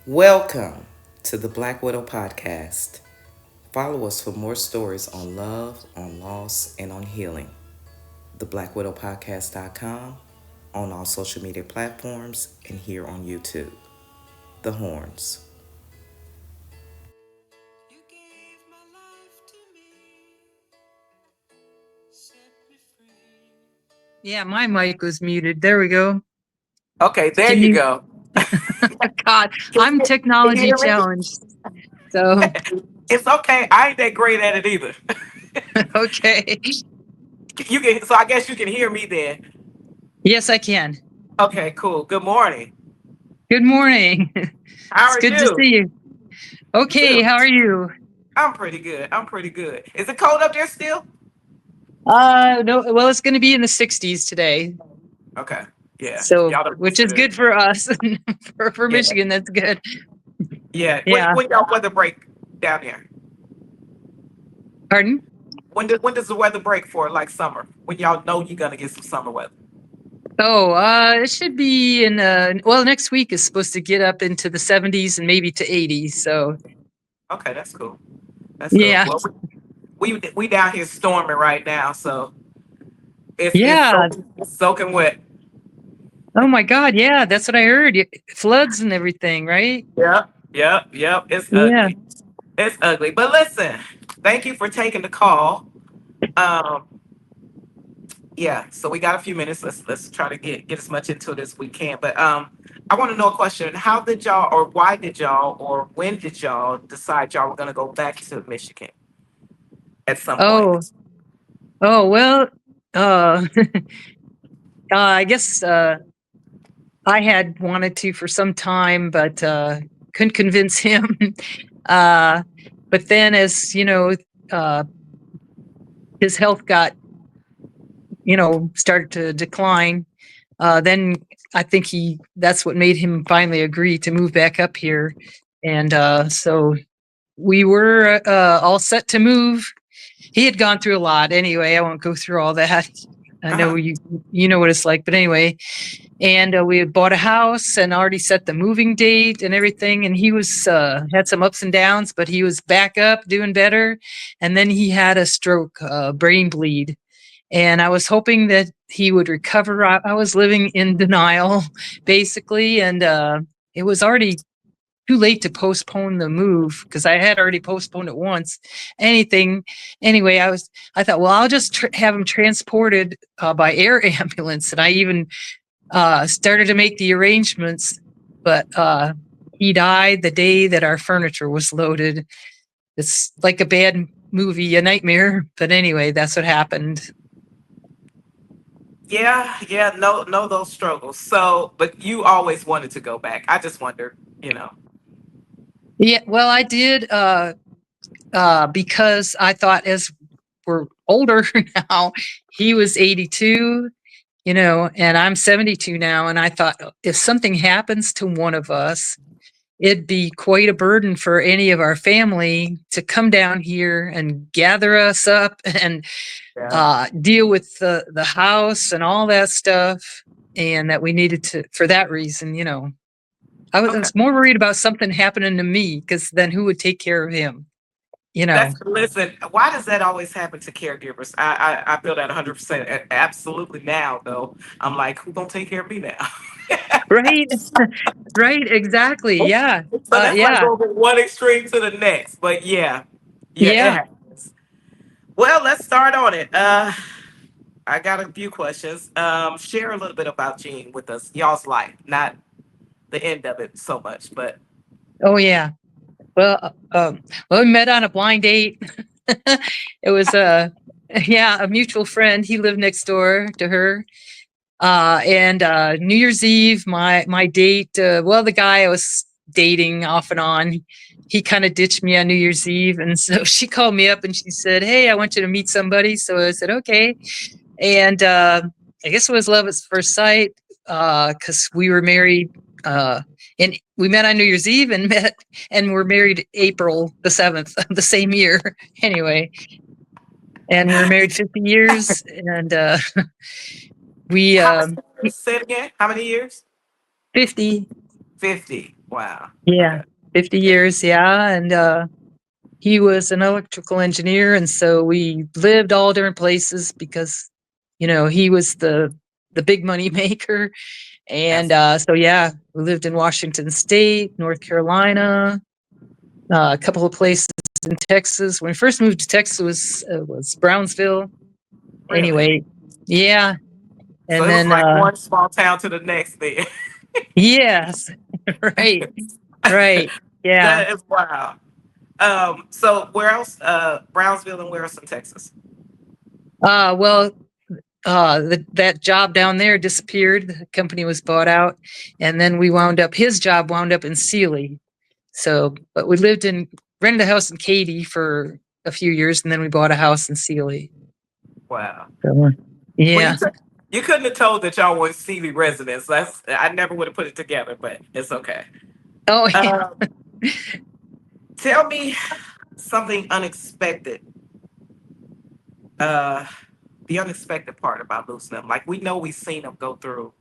Welcome to the Black Widow Podcast. Follow us for more stories on love, on loss, and on healing. TheBlackWidowPodcast.com, on all social media platforms, and here on YouTube. The Horns. Yeah, my mic was muted. There we go. Okay, there Can you you? go. God, Can I'm you technology hear me? challenged. So, It's okay. I ain't that great at it either. okay. You can, so I guess you can hear me then. Yes, I can. Okay, cool. Good morning. Good morning. How It's are good to you? see you. Okay, Good. how are you? I'm pretty good. I'm pretty good. Is it cold up there still? No, well, it's going to be in the 60s today. Okay. Yeah. So, Y'all done which is boosted it. good for us. For Yeah. Michigan, that's good. Yeah. Yeah. When y'all weather break down there? Pardon? When does the weather break for like summer? When y'all know you're gonna get some summer weather? Oh, it should be in well, next week is supposed to get up into the 70s and maybe to 80s. So, Okay, that's cool. That's cool. yeah. Well, we down here storming right now, so it's Yeah, soaking wet. oh my God, yeah, that's what I heard. Floods and everything, right? Yep. Yep. Yep. It's Yeah. ugly. It's ugly. But listen, thank you for taking the call. Um, Yeah, so we got a few minutes. Let's try to get as much into it as we can. But I want to know a question. How did y'all or why did y'all or when did y'all decide y'all were gonna go back to Michigan at some point? Oh, oh well, uh, I guess I had wanted to for some time, but couldn't convince him. uh, but then, as you know, uh, his health got, started to decline. Then I think that's what made him finally agree to move back up here. And so we were all set to move. He had gone through a lot anyway. I won't go through all that. I know Uh-huh. you know what it's like, but anyway. And we had bought a house and already set the moving date and everything. And he was had some ups and downs, but he was back up, doing better. And then he had a stroke, brain bleed, and I was hoping that he would recover. I was living in denial, basically, and it was already too late to postpone the move because I had already postponed it once. Anything, anyway, I thought, well, I'll just have him transported by air ambulance, and I even started to make the arrangements, but he died the day that our furniture was loaded. It's like a bad movie, a nightmare. But anyway, that's what happened. Yeah, yeah, know those struggles. So, but you always wanted to go back. I just wondered. Yeah, well, I did because I thought as we're older now, he was 82, and I'm 72 now. And I thought if something happens to one of us, it'd be quite a burden for any of our family to come down here and gather us up and Yeah. deal with the house and all that stuff. And that we needed to, for that reason, I Okay. was more worried about something happening to me because then who would take care of him, you know? That's listen. Why does that always happen to caregivers? I feel that 100%. Absolutely. Now though, I'm like, who gonna take care of me now? Right. Right. Exactly. Yeah. So that's like Yeah. going from one extreme to the next. But yeah, yeah, it Yeah. happens. Well, let's start on it. I got a few questions. Share a little bit about Gene with us, y'all's life, not the end of it so much, but Oh, yeah. Well, we met on a blind date. It was yeah, a mutual friend. He lived next door to her. And New Year's Eve, my date, well, the guy I was dating off and on, he kind of ditched me on New Year's Eve, and so she called me up and she said, "Hey, I want you to meet somebody." So I said, "Okay." And I guess it was love at first sight because we were married. And we met on New Year's Eve and met and were married April the 7th of the same year. Anyway, and we were married 50 years, and we how many years? Say it again. How many years? 50. 50. Wow. Yeah, Okay. 50 And years, yeah, and, he was an electrical engineer, and so we lived all different places because, he was the big money maker, and, that's so, yeah, we lived in Washington State, North Carolina, a couple of places in Texas. When we first moved to Texas, was Brownsville. really. Anyway, yeah, So and it was then, like one small town to the next then. yes, right, right, yeah. That is wow. So where else? Brownsville and where else in Texas? Well, that job down there disappeared. The company was bought out, and then his job wound up in Sealy. So, but we rented a house in Katy for a few years, and then we bought a house in Sealy. Wow. So, Well, yeah. you couldn't have told that y'all were Sealy residents. That's I never would have put it together, but it's okay. Oh, yeah. Um, tell me something unexpected. Uh, the unexpected part about losing them. Like we know we've seen them go through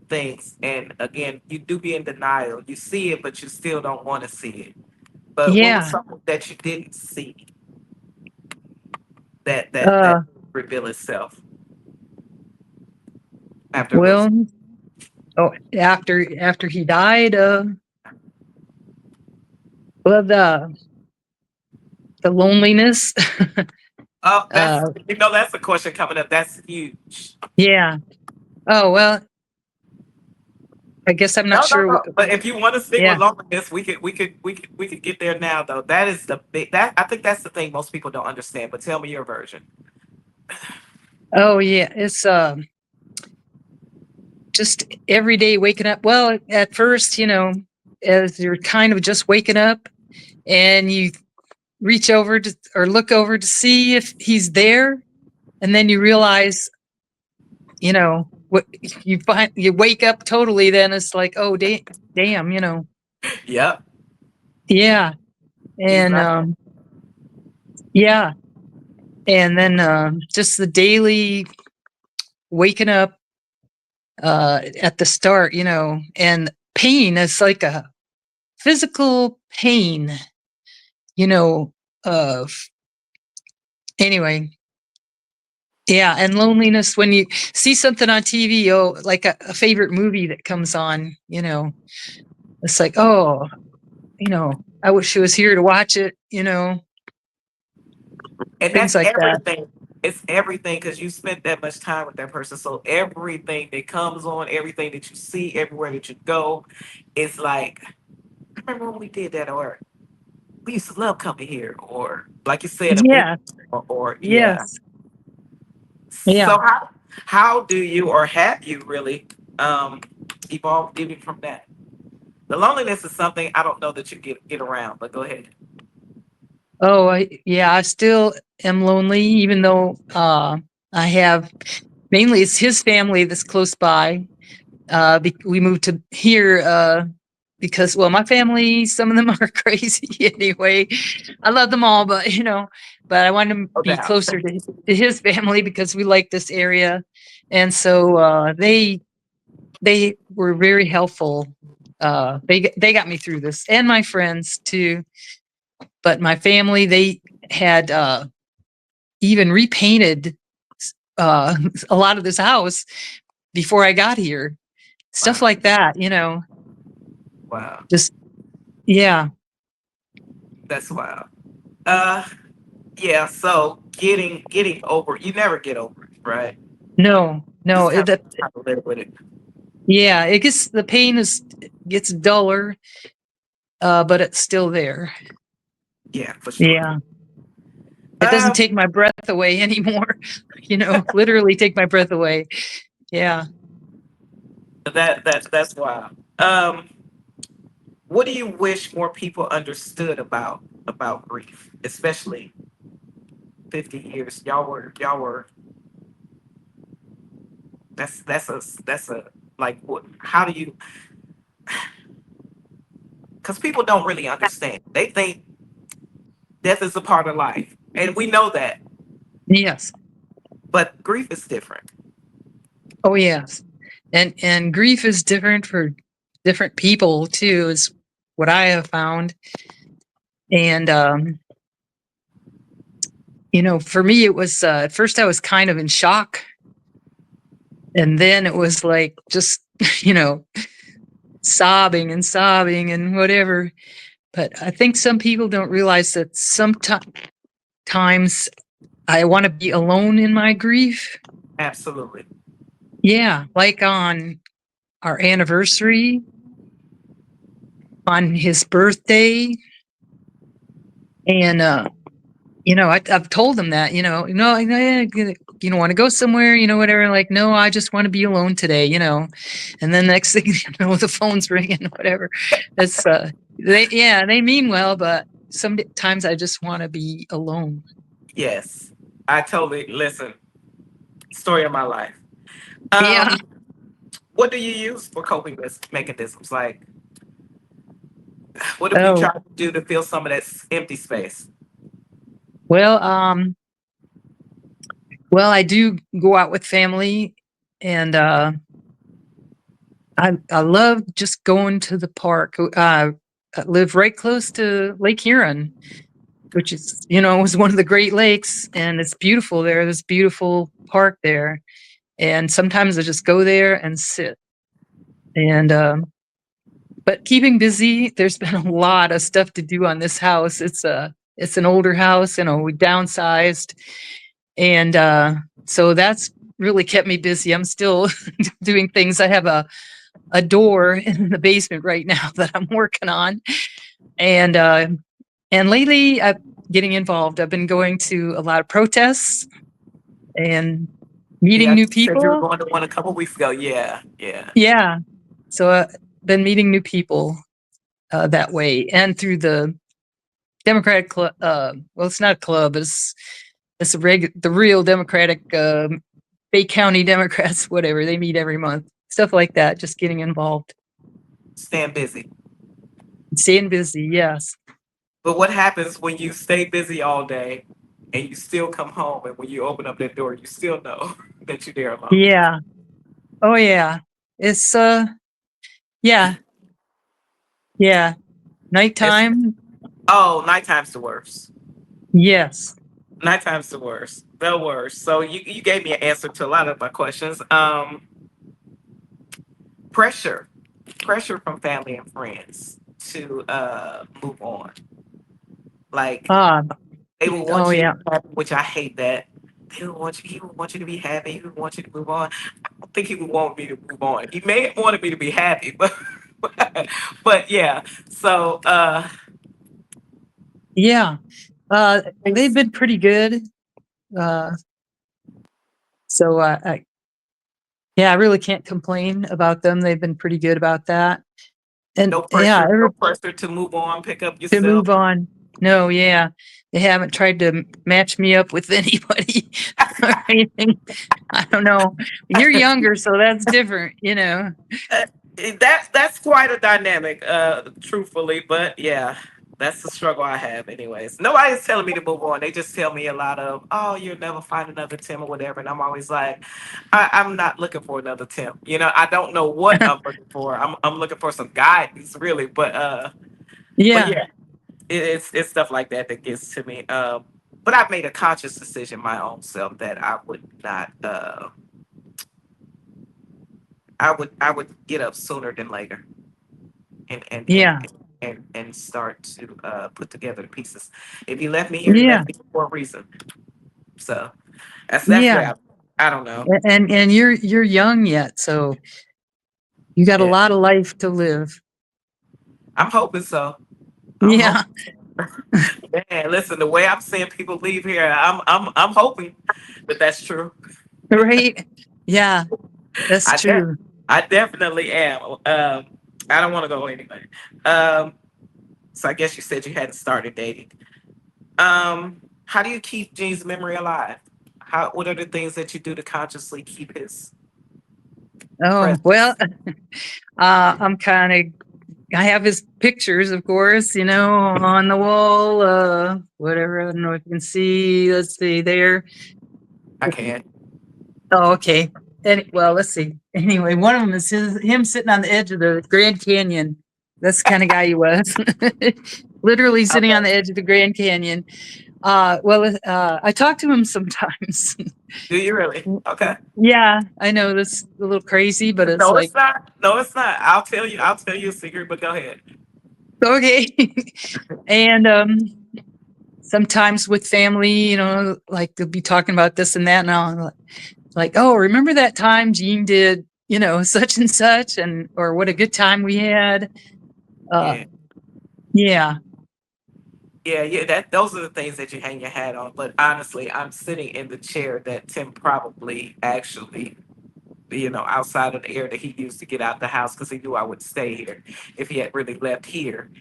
things, and again, you do be in denial. You see it, but you still don't want to see it. But what was Yeah. something that you didn't see that Uh, reveal itself after losing? well, oh, after he died, well, the loneliness. Oh, uh, that's a question coming up. That's huge. yeah. Oh, well, I guess I'm not No, no, sure. no. But if you want to stick with Yeah. loneliness, we could get there now though. That is the big that I think that's the thing most people don't understand. But tell me your version. Oh, yeah. It's just every day waking up. Well, at first, as you're kind of just waking up and you reach over to or look over to see if he's there, and then you realize, what you wake up totally. Then it's like, oh, damn, Yep, yeah, he's and not there. yeah, and then just the daily waking up at the start, and pain is like a physical pain, of anyway. Yeah, and loneliness when you see something on TV, oh, like a favorite movie that comes on, it's like, oh, I wish she was here to watch it, And things that's like that. everything. It's everything because you spent that much time with that person. So everything that comes on, everything that you see, everywhere that you go, it's like I remember when we did that, or we used to love coming here, or like you said, a movie, Yeah, or yeah. yes. Yeah. So how do you or have you really um evolved even from that? The loneliness is something I don't know that you get around, but go ahead. Oh, yeah, I still am lonely, even though I have mainly it's his family that's close by. We moved to here because, well, my family, some of them are crazy anyway. I love them all, but but I want to No be doubt. closer to his family because we like this area, and so they were very helpful. They got me through this, and my friends too. But my family, they had even repainted uh, a lot of this house before I got here. Stuff Wow. like that, Wow. just yeah. That's wild. Uh yeah, so getting over you never get over it, right? No, no, Just have that to live with it. yeah, it gets the pain is gets duller, but it's still there. Yeah, for sure. Yeah. It doesn't Um take my breath away anymore, literally take my breath away. Yeah. that's wild. What do you wish more people understood about grief, especially 50 years? Y'all were that's a like what how do you because people don't really understand. They think death is a part of life. And we know that. Yes. But grief is different. Oh, yes. And grief is different for different people too, is what I have found. And for me, it was at first I was kind of in shock, and then it was like just you know sobbing and sobbing and whatever. But I think some people don't realize that sometimes I want to be alone in my grief. Absolutely. Yeah, like on our anniversary, on his birthday, and I've told him that, you don't want to go somewhere, whatever. Like, no, I just want to be alone today, And then next thing the phone's ringing, whatever. That's they mean well, but sometimes I just want to be alone. Yes. I totally listen. Story of my life. Yeah. Um, what do you use for coping with mechanisms? Like, what have you Oh, tried to do to fill some of that empty space? well, I do go out with family, and I love just going to the park. I live right close to Lake Huron, which is one of the Great Lakes, and it's beautiful there. There's beautiful park there, and sometimes I just go there and sit. And but keeping busy, there's been a lot of stuff to do on this house. It's an older house, we downsized, and so that's really kept me busy. I'm still doing things. I have a door in the basement right now that I'm working on, and lately I'm getting involved. I've been going to a lot of protests and meeting Yeah, you new said you were people. going to one a couple weeks ago. Yeah, yeah. Yeah, so been meeting new people that way, and through the Democratic club. Well, it's not a club. It's the real Democratic Bay County Democrats. Whatever, they meet every month. Stuff like that. Just getting involved, Staying busy. staying busy. Yes. But what happens when you stay busy all day and you still come home and when you open up that door, you still know that you're there alone? Yeah. Oh yeah. It's yeah. Yeah. It's Nighttime. oh, nighttime's the worst. Yes. Nighttime's the worst. The worst. So you gave me an answer to a lot of my questions. Pressure. Pressure from family and friends to move on. Like Ah. they will Oh want you to yeah. be happy, which I hate that. They will want you. He would want you to be happy. He would want you to move on. I don't think he would want me to move on. He may have wanted me to be happy, but but yeah. So Yeah. They've it's been pretty good. Uh, so yeah, I really can't complain about them. They've been pretty good about that. And no yeah, pressure. No pressure to move on. Pick up to yourself. move on. No, yeah, they haven't tried to match me up with anybody or anything. I don't know. You're younger, so that's different. Uh, that's quite a dynamic, truthfully, but yeah, that's the struggle I have, anyways. Nobody's telling me to move on. They just tell me a lot of, oh, you'll never find another Tim or whatever, and I'm always like, I'm not looking for another Tim. I don't know what I'm looking for. I'm looking for some guidance, really, but Yeah, yeah, it's stuff like that that gets to me. But I've made a conscious decision, my own self, that I would not. I would get up sooner than later and and and yeah, and start to put together the pieces. If you left me here, you yeah, left me for a reason. So that's yeah. where I don't know. And you're young yet, so you got a Yeah, lot of life to live. I'm hoping so. I'm Yeah, hoping. Man, listen, the way I'm seeing people leave here, I'm hoping that that's true. right. Yeah, that's I de- true. I definitely am. I don't want to go anyway. Um, so I guess you said you hadn't started dating. How do you keep Gene's memory alive? What are the things that you do to consciously keep his Oh well, presence? I'm kind of. I have his pictures, of course, on the wall. Whatever. I don't know if you can see. Let's see there. I can't. Oh, okay. And well, let's see. Anyway, one of them is him sitting on the edge of the Grand Canyon. That's the kind of guy he was. Literally sitting on Okay. the edge of the Grand Canyon. I talk to him sometimes. Do you really? Okay. Yeah, I know that's a little crazy, but it's No, like, it's not. No, it's not. I'll tell you. I'll tell you a secret. But go ahead. okay. And sometimes with family, like they'll be talking about this and that, and I'll like, oh, remember that time Jean did, such and such, and or what a good time we had. Uh, Yeah. yeah, Yeah, yeah, that those are the things that you hang your hat on. But honestly, I'm sitting in the chair that Tim probably actually, outside of the air that he used to get out the house because he knew I would stay here if he had really left here.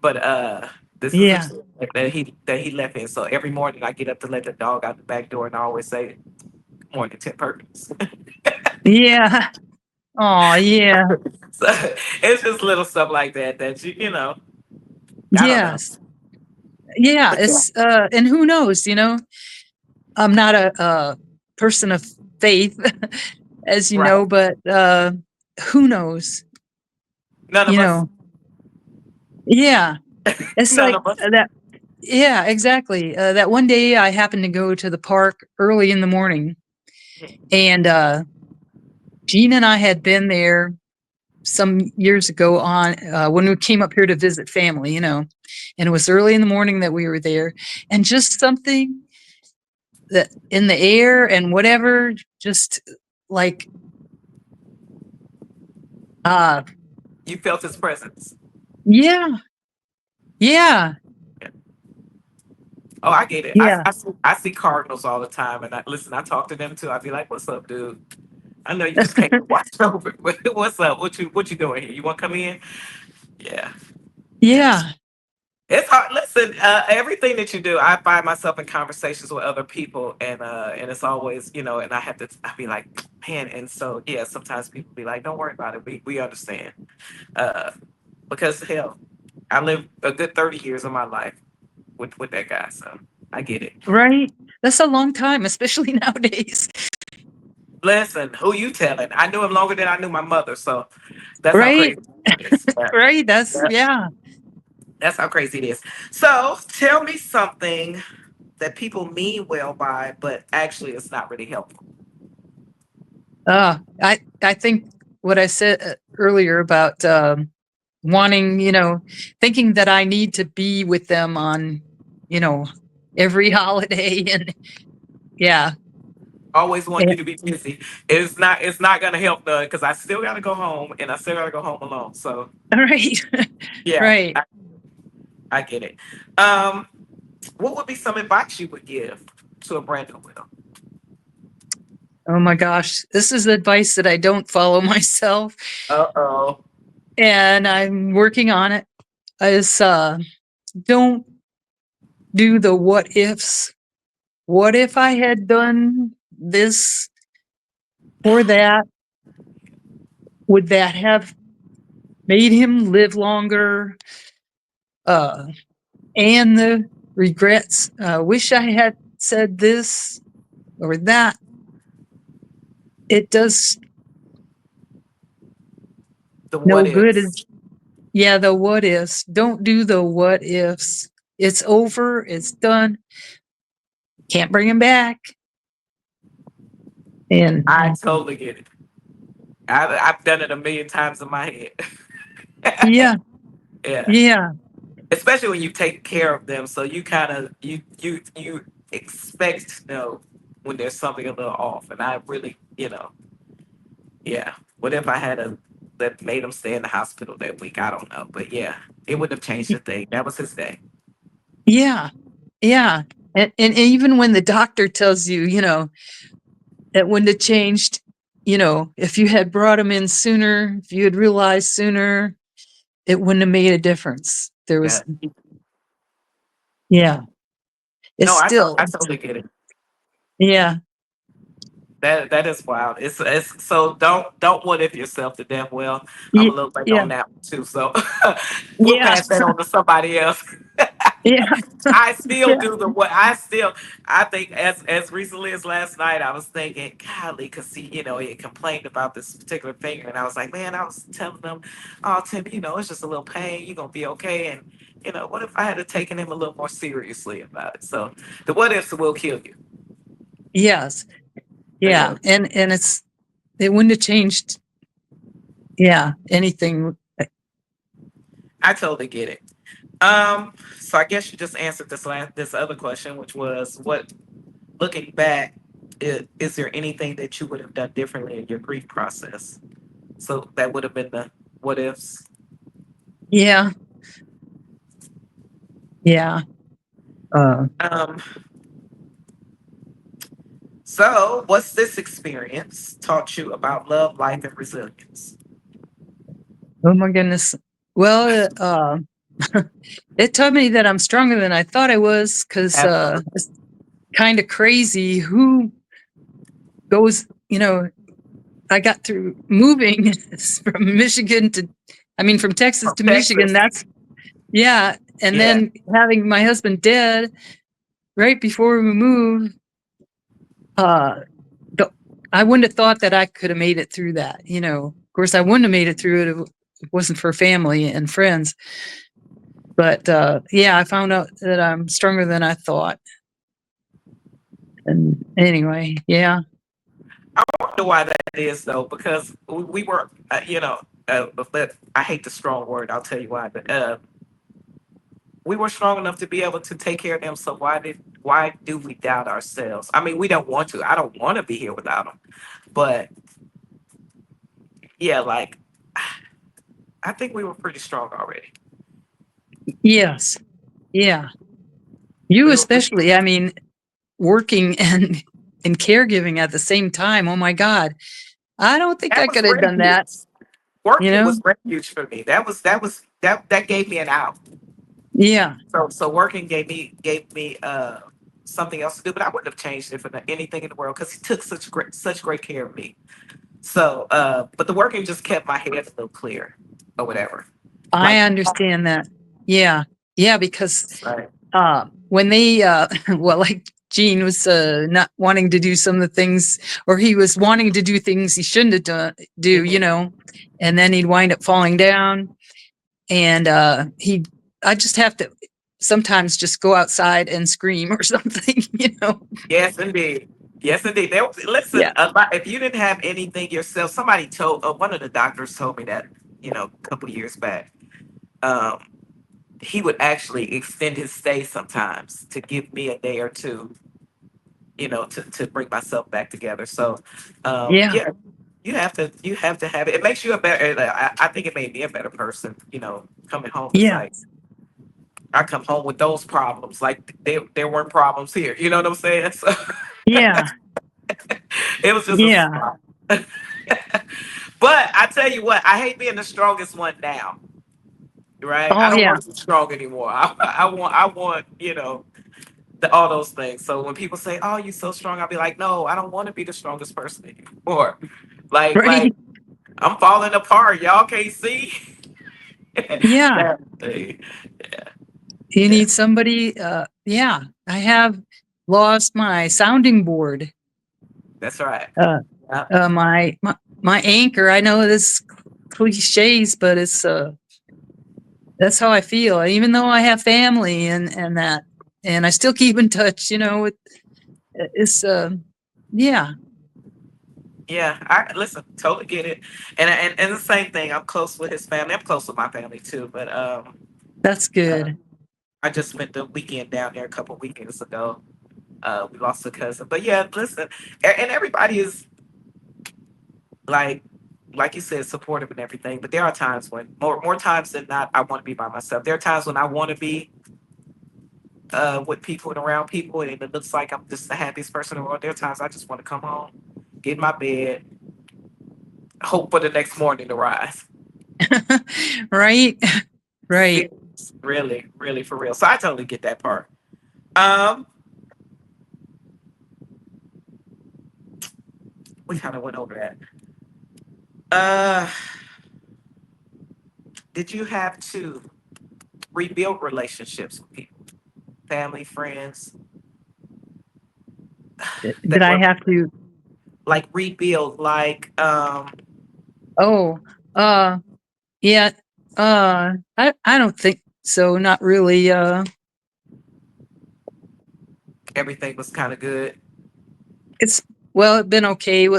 But this is the yeah, chair that he left in. So every morning I get up to let the dog out the back door and I always say, "Morning, Tim Perkins." yeah. Oh, yeah, So it's just little stuff like that that I don't know. yes, yeah. But yeah, It's and who knows? I'm not a person of faith, as you right. know, but who knows? None of You us. know, yeah. It's None like of us. that. Yeah, exactly. That one day I happened to go to the park early in the morning, and Gene and I had been there some years ago on when we came up here to visit family, and it was early in the morning that we were there, and just something that in the air and whatever, just like uh You felt his presence. yeah, yeah, Oh, I get it. yeah. I see cardinals all the time, and listen. I talk to them too. I'd be like, "What's up, dude? I know you just came to watch over. But what's up? What you doing here? You want to come in? Yeah, yeah. Yeah, It's hard. Listen, everything that you do, I find myself in conversations with other people, and it's always, and I be like, man, and so yeah. Sometimes people be like, don't worry about it. We understand, uh, because hell, I lived a good 30 years of my life with that guy, so I get it. right. That's a long time, especially nowadays. Listen, who you telling? I knew him longer than I knew my mother, so that's how Right, crazy it is. Yeah, right. That's yeah, yeah. that's how crazy it is. So tell me something that people mean well by, but actually it's not really helpful. I think what I said earlier about wanting, thinking that I need to be with them on, you know, every holiday, and yeah, Always want yeah, you to be busy. It's not gonna help none because I still gotta go home and I still gotta go home alone. So right, yeah, right. I get it. Um, what would be some advice you would give to a brand new widow? Oh my gosh, this is advice that I don't follow myself, Uh-oh. and I'm working on it. Is don't do the what ifs. What if I had done this or that? Would that have made him live longer? Uh, and the regrets. Wish I had said this or that. It does The no what good. ifs. Yeah, the what ifs. Don't do the what ifs. It's over. It's done. Can't bring him back. And I totally get it. I've done it a million times in my head. yeah, Yeah. yeah, Especially when you take care of them. So you kind of you expect to know when there's something a little off. And I really, yeah. What if I had a that made him stay in the hospital that week? I don't know, but yeah, it wouldn't have changed a thing. That was his day. yeah, yeah. And even when the doctor tells you, that wouldn't have changed, if you had brought him in sooner, if you had realized sooner, it wouldn't have made a difference. There Yeah. was, yeah, it's No, still, I totally get it. yeah, That is wild. It's so don't what if yourself to death. Well, I'm a yeah, little late yeah, on that one too, so we'll yeah, pass that on to somebody else. Yeah. I still Yeah. do the what I still. I think as recently as last night, I was thinking, golly, because he complained about this particular finger, and I was like, man, I was telling him, oh, Tim, it's just a little pain. You're gonna be okay. And what if I had to taken him a little more seriously about it? So the what ifs will kill you. Yes. They Yeah. will. And it wouldn't have changed. Yeah. Anything. I totally get it. So I guess you just answered this other question, which was what looking back, is there anything that you would have done differently in your grief process? So that would have been the what ifs. Yeah. Yeah. Uh, Um, so what's this experience taught you about love, life, and resilience? oh my goodness. Well, it taught me that I'm stronger than I thought I was because Absolutely. it's kind of crazy who goes, I got through moving from Michigan to, I mean, from Texas From to Michigan. Texas. That's, yeah. And Yeah. then having my husband dead right before we moved, uh, the- I wouldn't have thought that I could have made it through that. Of course, I wouldn't have made it through it if it wasn't for family and friends. But yeah, I found out that I'm stronger than I thought. And anyway, yeah, I wonder why that is though, because we were, but I hate the strong word. I'll tell you why. But we were strong enough to be able to take care of them. So why do we doubt ourselves? I mean, we don't want to. I don't want to be here without them. But yeah, like I think we were pretty strong already. yes, yeah. You We were pretty, especially. I mean, working and caregiving at the same time. Oh my God, I don't think that I was could have done that. refuge. You Working know? was refuge for me. That gave me an out. Yeah, So working gave me something else to do, but I wouldn't have changed it for anything in the world because he took such great care of me. So but the working just kept my head a little clear or whatever. I Like understand that. Yeah, yeah, because right. when they well, like Gene was not wanting to do some of the things, or he was wanting to do things he shouldn't have do, Mhm. and then he'd wind up falling down, and he I just have to sometimes just go outside and scream or something. Yes, indeed. Yes, indeed. Listen, Yeah, if you didn't have anything yourself, somebody told one of the doctors told me that a couple years back. Um, he would actually extend his stay sometimes to give me a day or two, to bring myself back together. So, yeah, yeah, you have to have it. It makes you a better. I think it made me a better person. Coming home, it's yeah, like I come home with those problems. Like there weren't problems here. You know what I'm saying? So yeah, it was just a yeah. smile. But I tell you what, I hate being the strongest one now. Right? I Oh don't yeah, want to be strong anymore. I want all those things. So when people say, "Oh, you're so strong," I'll be like, "No, I don't want to be the strongest person anymore." Like right. I'm falling apart. Y'all can't see. Yeah, That thing. Yeah, you yeah, need somebody. Yeah, I have lost my sounding board. that's right. Uh, Yeah, my anchor. I know this cliches, but it's that's how I feel. Even though I have family and that, and I still keep in touch. It's yeah, yeah. I listen. Totally get it. And the same thing. I'm close with his family. I'm close with my family too. But that's uh, good. I just spent the weekend down there a couple weekends ago. We lost a cousin. But yeah, listen, and everybody is like like you said, supportive and everything. But there are times when more times than not, I want to be by myself. There are times when I want to be with people and around people, and it looks like I'm just the happiest person in the world. There are times I just want to come home, get in my bed, hope for the next morning to rise. Right, right. It's really, really for real. So I totally get that part. Um, we kind of went over that. Uh, did you have to rebuild relationships with people? family, friends Did that I were have to? like rebuild, like Oh, uh, yeah. I don't think so. Not really. everything was kind of good. It's well, it's been okay.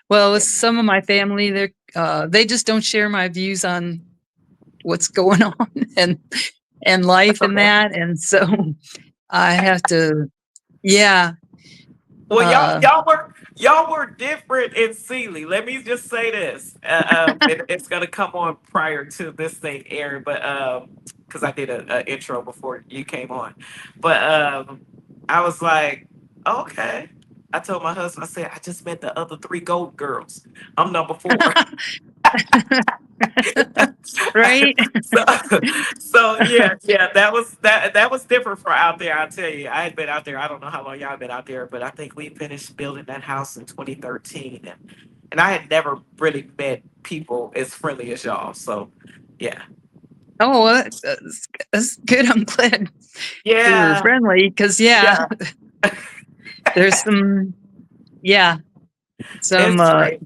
Well, with Yeah. some of my family, they just don't share my views on what's going on and That's life and okay. that, and so I have to. Yeah. Well, Uh, y'all were different in Sealy. Let me just say this. It's gonna come on prior to this thing airing, but because I did a intro before you came on, but I was like, okay. I told my husband, I said, I just met the other three gold girls. I'm number four. right. so, so yeah, that was different for out there. I'll tell you, I had been out there. I don't know how long y'all been out there, but I think we finished building that house in 2013, and I had never really met people as friendly as y'all. So, yeah, Oh, well, that's good. I'm glad we were yeah, friendly because, yeah, yeah, there's some, yeah, some, it's great.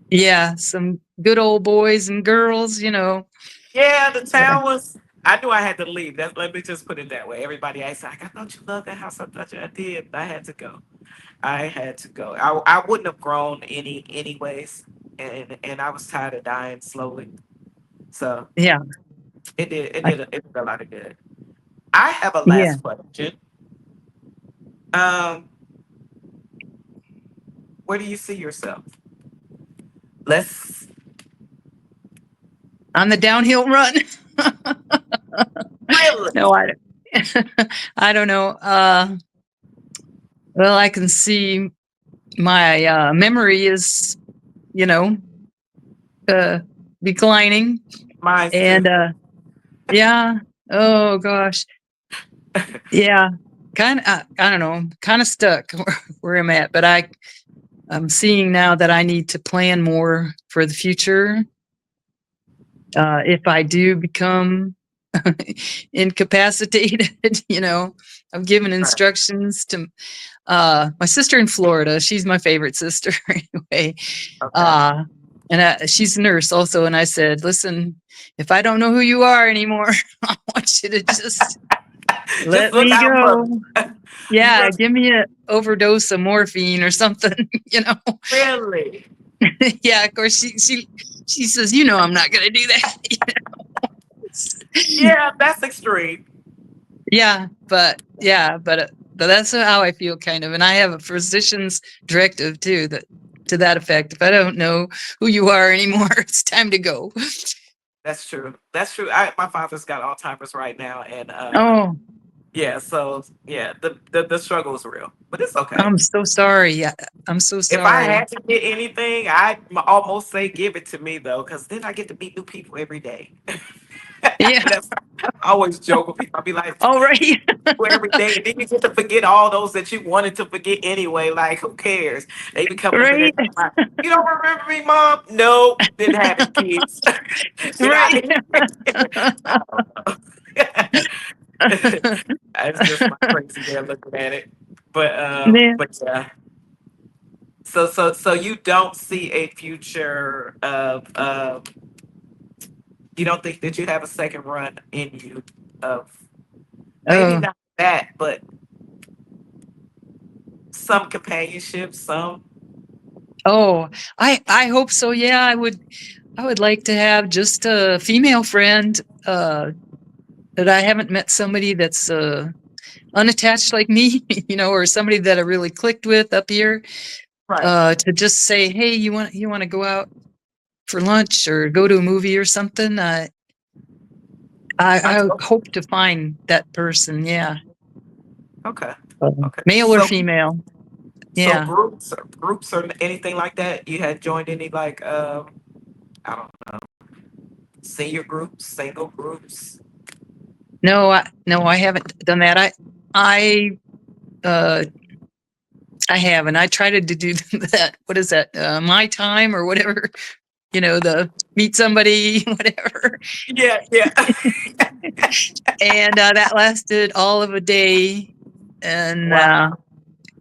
yeah, some good old boys and girls, Yeah, the town was. I knew I had to leave. Let me just put it that way. Everybody asked, like, I thought you loved that house. I thought you I did. I had to go. I had to go. I wouldn't have grown anyways, and I was tired of dying slowly. So Yeah. I, it did a lot of good. I have a yeah. last question. Um, where do you see yourself? Let's On the downhill run. really No, I don't. I don't know. Well, I can see my memory is, you know, uh, declining. mine too. And yeah. Oh, gosh. Yeah. Kind of, I don't know, kind of stuck where I'm at. But I'm seeing now that I need to plan more for the future. If I do become incapacitated, I've given Right. instructions to my sister in Florida. She's my favorite sister anyway. Okay. Uh, and she's a nurse also. And I said, listen, if I don't know who you are anymore, I want you to just Just let look me out for go. me. You Yeah, must give me a overdose of morphine or something, really. Yeah, of course she says, I'm not gonna do that. Yeah, that's extreme. But that's how I feel kind of. And I have a physician's directive too, that to that effect. If I don't know who you are anymore, it's time to go. That's true. That's true. My father's got Alzheimer's right now, and Oh, yeah. So yeah, the struggle is real, but it's okay. I'm so sorry. Yeah, I'm so If I sorry. had to get anything, I'd almost say give it to me though, because then I get to meet new people every day. Yeah. That's I always joke with people. I'll be like, All right. people every day, and then you get to forget all those that you wanted to forget anyway. Like, who cares? They be coming up in there Right. talking about, you don't remember me, mom? No, didn't have any kids. Get out Right. of here. I don't know. It's just my crazy way of looking at it. Yeah. But yeah. So you don't see a future of you don't think that you have a second run in you of maybe Oh. not that, but some companionship, some Oh, I hope so. Yeah, I would like to have just a female friend, that I haven't met somebody that's unattached like me, or somebody that I really clicked with up here, right. to just say, "Hey, you want to go out for lunch or go to a movie or something?" I I told hope to find that person. Yeah, okay. Okay. male or female. So Yeah. groups or anything like that, you had joined any like I don't know, senior groups, single groups? No, I haven't done that. I uh I haven't. I tried to do that. What is that? My time or whatever. The meet somebody, whatever. Yeah, yeah. and that lasted all of a day. And Wow.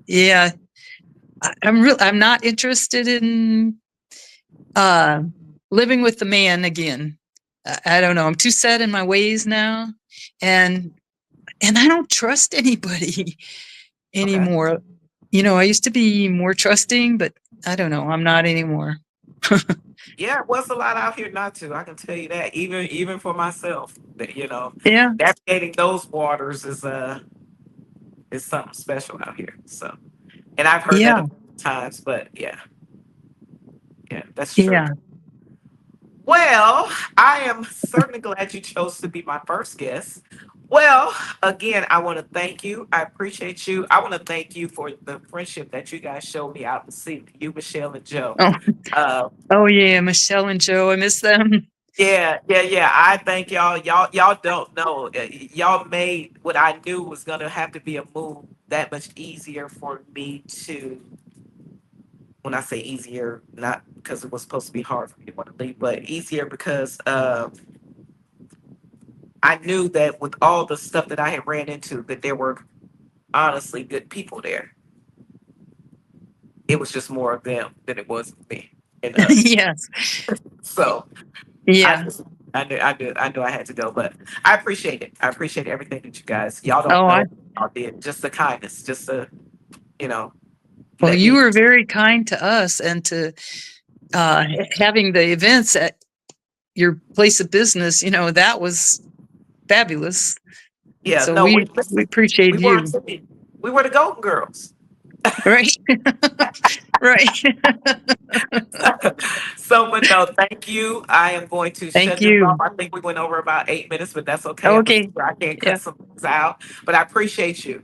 yeah, I'm not interested in uh, living with the man again. I don't know. I'm too set in my ways now, and I don't trust anybody Okay. anymore. I used to be more trusting, but I don't know. I'm not anymore. Yeah, it was a lot out here not to. I can tell you that. Even for myself, that Yeah, navigating those waters is something special out here. So, and I've heard that a yeah, few times, but yeah, yeah, that's true. yeah. Well, I am certainly glad you chose to be my first guest. Well, again, I want to thank you. I appreciate you. I want to thank you for the friendship that you guys showed me out to sea, you, Michelle, and Joe. Oh, Uh, oh yeah, Michelle and Joe. I miss them. yeah, yeah, yeah. I thank y'all. Y'all don't know. Y'all made what I knew was gonna have to be a move that much easier for me to. When I say easier, not because it was supposed to be hard for me to want to leave, but easier because I knew that with all the stuff that I had ran into, that there were honestly good people there. It was just more of them than it was of me and us. Yes. So I Yeah. just, I knew I had to go, but I appreciate it. I appreciate everything that you guys, y'all don't Oh, know, y'all did. Just the kindness, just to, you know, well, let you me. were very kind to us and to having the events at your place of business. That was fabulous. Yeah, So no, we we we listen. We appreciate weren't. you. We were the Golden Girls. Right. Right. So, but no, thank you. I am going to Thank shut this off. you. I think we went over about 8 minutes, but that's okay. I'm Okay. sure I can't cut Yeah. some things out, but I appreciate you.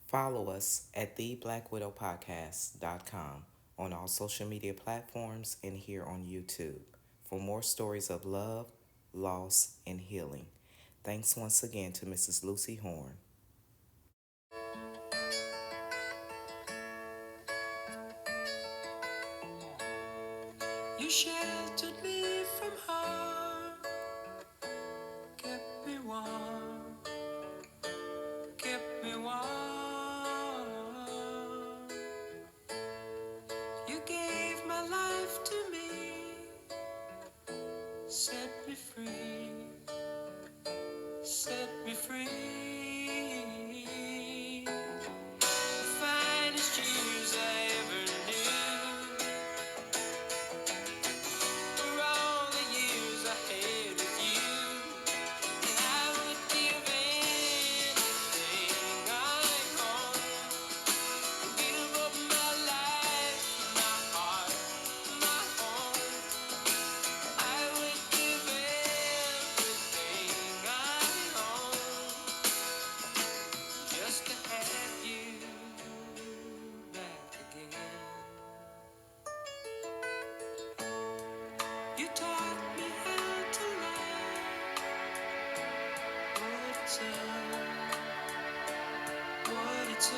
Follow us at theblackWidowPodcast.com on all social media platforms and here on YouTube for more stories of love, loss, and healing. Thanks once again to Mrs. Lucy Horn. You sheltered me from harm, kept me warm, kept me warm. You gave my life to me, set me free, set me free. The finest years I ever knew were all the years I had with you. And I would give anything I own, give up my life, my heart, my home. I would give everything I own just to have you back again. You taught me how to love, what it's what it's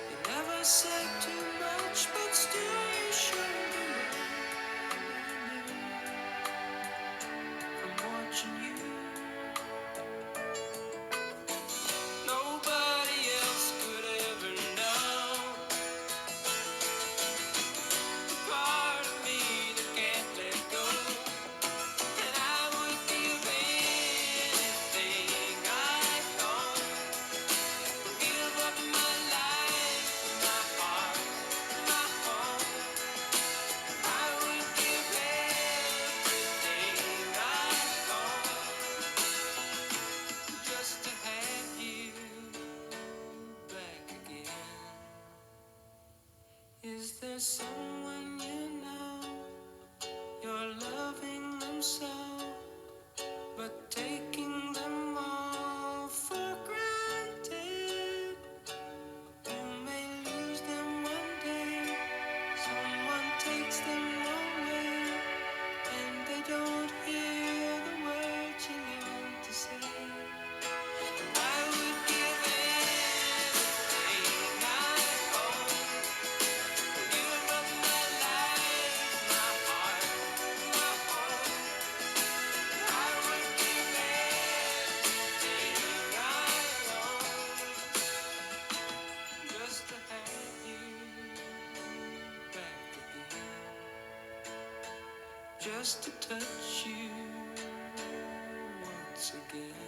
You never said too much, but still you showed the way from watching you. Nobody else could ever know part of me that can't let go. And I would give just to touch you once again.